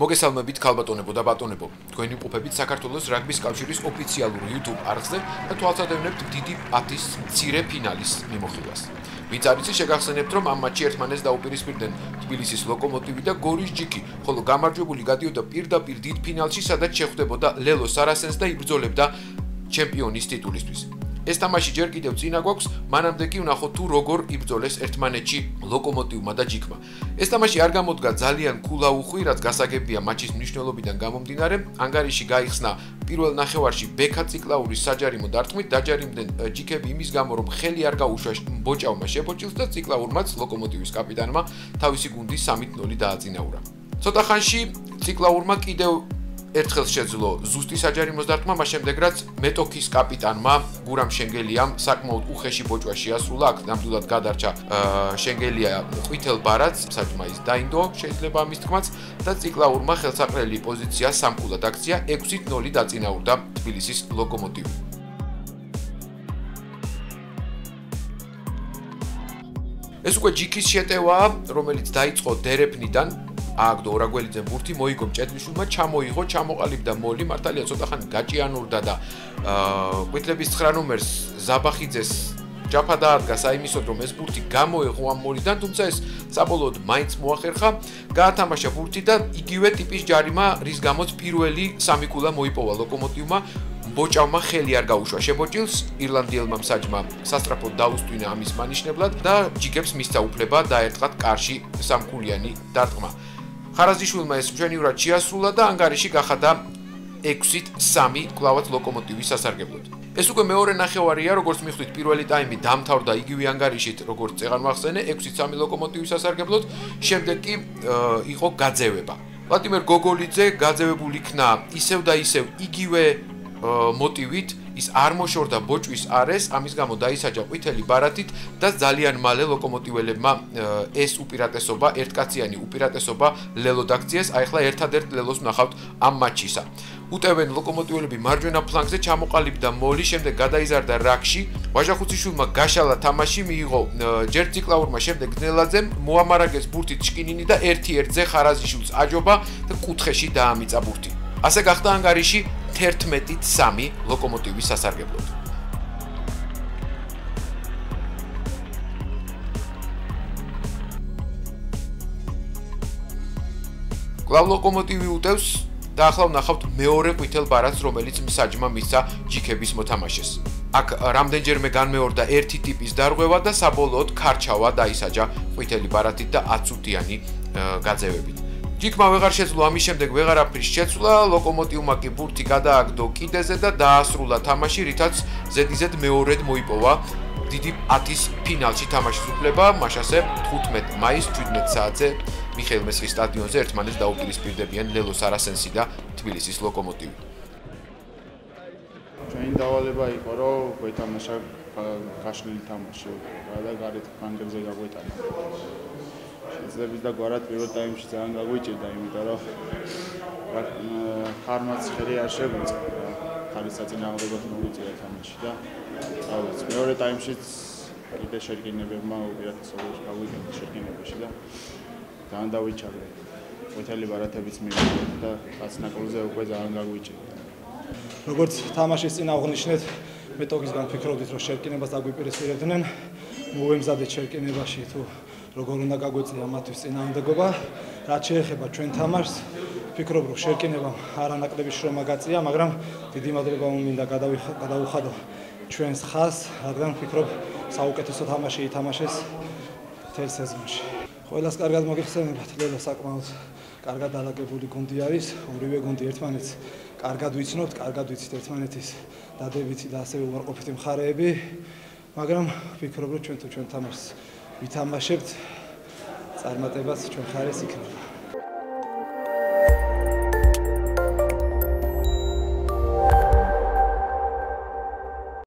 მოგესალმებით ქალბატონებო და ბატონებო. Თქვენი უყოფებით საქართველოს რაგბის კავშირის ოფიციალურ YouTube არხზე და თვალსაჩინებთ დიდი პატის მცირე ფინალის მიმოხილვას. ვინც არ იცის, შეგახსენებთ, რომ ამ მატჩში ერთმანეთს დაუპირისპირდნენ თბილისის ლოკომოტივი და გორის ჯიკი, ხოლო გამარჯვებული გადიოდა პირდაპირ დიდ ფინალში, სადაც შეხვდებოდა ლელო სარასენს და იბრძოლებდა ჩემპიონის ტიტულისთვის. ეს თამაში ჯერ კიდევ წინა გვაქვს, მანამდე კი ვნახოთ თუ როგორ იბრძოლეს ერთმანეთში ლოკომოტივმა და ჯიკმა. ეს თამაში არ გამოდგა ძალიან კულაუხვი, რაც გასაგებია მატჩის მნიშვნელობიდან გამომდინარე. ანგარიში გაიხსნა პირველ ნახევარში ბექა ციკლაურის საჯარიმო დარტყმით, დაჯარიმდნენ ჯიკები იმის გამო, რომ ხელი არ გაუშვა ბოჭავმა შებოჭილს და ციკლაურმაც ლოკომოტივის კაპიტანმა თავისი გუნდი 3-0 დააწინაურა. ცოტა ხანში ციკლაურმა კიდევ ერთხელ შეძლო ზუსტი საჯარიმოს დარტყმა, მას შემდეგ რაც მეტოქის კაპიტანმა გურამ შენგელიამ საკმაოდ უხეში ბოჭვა შეასრულა, აქ ნამდვილად გადარჩა შენგელია ყვითელ ბარათს, საჭმაის დაინდო, შეიძლება ამის თქმაც და ციკლაურმა ხელსაყრელი პოზიცია სამკულად აქცია 6-0 დაწინაურდა თბილისის ლოკომოტივი. ეს უკვე ჯიკის შეტევაა, რომელიც დაიწყო დერეფნიდან. ააგდო ორაგველიძემ ბურთი, მოიგო მჭედლიშვილმა, ჩამოიღო, ჩამოყალიბდა მოლი, მართალია ცოტა ხანი გაჭიანურდა და ყვითლების 9 ნომერს ზაბახიძეს ჯაფა დაადგა საიმისოდ, რომ ეს ბურთი გამოეღო ამ მოლიდან, თუმცა ეს საბოლოოდ მაინც მოახერხა, გაათამაშა ბურთი და იგივე ტიპის ჯარიმა, რის გამოც პირველი სამი კულა მოიპოვა ლოკომოტივმა, ბოჭავმა ხელი არ გაუშვა შებოჭილს, ირლანდიელმა მსაჯმა სასტრაფოდ დაუსტვინა ამის მანიშნებლად და ჯიკებს მისცა უფლება დაერტყათ კარში სამკულიანი დარტყმა. ხარაზიშვილმა ეს მშვენივრად შეასრულა და ანგარიში გახადა 6-3 კლავაც ლოკომოტივის სასარგებლოდ. ეს უკვე მეორე ნახევარია, როგორც მიხვდით, პირველი ტაიმი დამთავრდა იგივე ანგარიშით, როგორც წეღარ მახსენე, 6-3 ლოკომოტივის სასარგებლოდ, შემდეგ კი იყო გაძევება. ვლადიმერ გოგოლიძე გაძევებული იქნა ისევ და ისევ იგივე მოტივით, ის არ მოშორდა ბოჭვის არეს, ამის გამო დაისაჯა ყვითელი ბარათით და ძალიან მალე ლოკომოტიველებმა ეს უპირატესობა, ერთკაციანი უპირატესობა ლელოდ აქციეს, აი ახლა ერთადერთ ლელოს ვნახავთ ამ მატჩისა. უტევენ ლოკომოტიველები მარჯვენა ფლანგზე, ჩამოყალიბდა მოლი, შემდეგ გადაიზარდა რაკში, ვაჟახუციშვილმა გაშალა თამაში, მიიღო ჯერ ციკლაურმა, შემდეგ ძნელაძემ, მოამარაგეს ბურთით ჩკინინი და 1-1-ზე ხარაზიშვილს აჯობა და კუთხეში დაამიწა ბურთი. ასე გახდა ანგარიში 11-3 ლოკომოტივის სასარგებლოდ. კვლავ ლოკომოტივი უტევს და ახლა ვნახავთ მეორე ყვითელ ბარათს, რომელიც მსაჯმა მისცა ჯიქების მოთამაშეს. აქ რამდენჯერმე განმეორდა ერთი ტიპის დარღვევა და საბოლოოდ ქარჩავა დაისაჯა ყვითელი ბარათით და 10-იანი გაძევებით. ჯიკმა ვეღარ შეძლო ამის შემდეგ ვეღარაფრის შეცვლა, ლოკომოტივმა კი ბურთი გადააგდო კიდეზე და დაასრულა თამაში, რითაც ზედიზედ მეორედ მოიპოვა დიდი პატის ფინალში თამაშის უფლება, მაშასე 15 მაისს 17 საათზე მიხეილ მესხის სტადიონზე ერთმანეთს დაუპირისპირდებიან ლელო სარასენსი და თბილისის ლოკომოტივი. ჩვენი დავალება იყო, რომ გვეთამაშა გაშლილი თამაში და გარეთ ფანგებზე გაგვეტანა. შეიძლება და გვარად პირველ ტაიმში ძალიან გაგვიჭირდა, იმიტომ რომ ხარმაც ხელი არ შეგვიწა. ხარის საწინააღმდეგოდ მოვიწია თამაში და ალბათ მეორე ტაიმშიც კიდე შეგინებებმა უპირატესობას გაგვიგებდა შეგინებაში და ძალიან დავიჩაგრე. ყვითელი ბარათებიც მივიღე და კაცნაკოლზე უკვე ძალიან გაგვიჭირდა. როგორც თამაშის წინ აღნიშნეთ, მეტოქისგან ფიქრობდით, რომ შერკინებას დაგვიპირისპირებდნენ, მოვემზადეთ შერკინებაში თუ როგორ უნდა გაგვეწია მათთვის წინააღმდეგობა, რაც შეეხება ჩვენ თამაშს, ვფიქრობ, რომ შერკინებამ არანაკლები შრომა გაწია, მაგრამ დიდი მადლობა მინდა გადავუხადო ჩვენს ხაზს, რადგან ვფიქრობ, საუკეთესო თამაში ითამაშეს მთელ სეზონში. ყველას კარგად მოგეხსენებათ, ლელო საკმაოდ კარგად დალაგებული გუნდი არის, ორივე გუნდი ერთმანეთს კარგად ვიცნობთ, კარგად ვიცით ერთმანეთის დადებითი და ასევე უარყოფითი მხარეები, მაგრამ ვფიქრობ, რომ ჩვენ თუ ჩვენ თამაშს ვითამაშებთ, წარმატებაც ჩვენ ხარეს იქნება.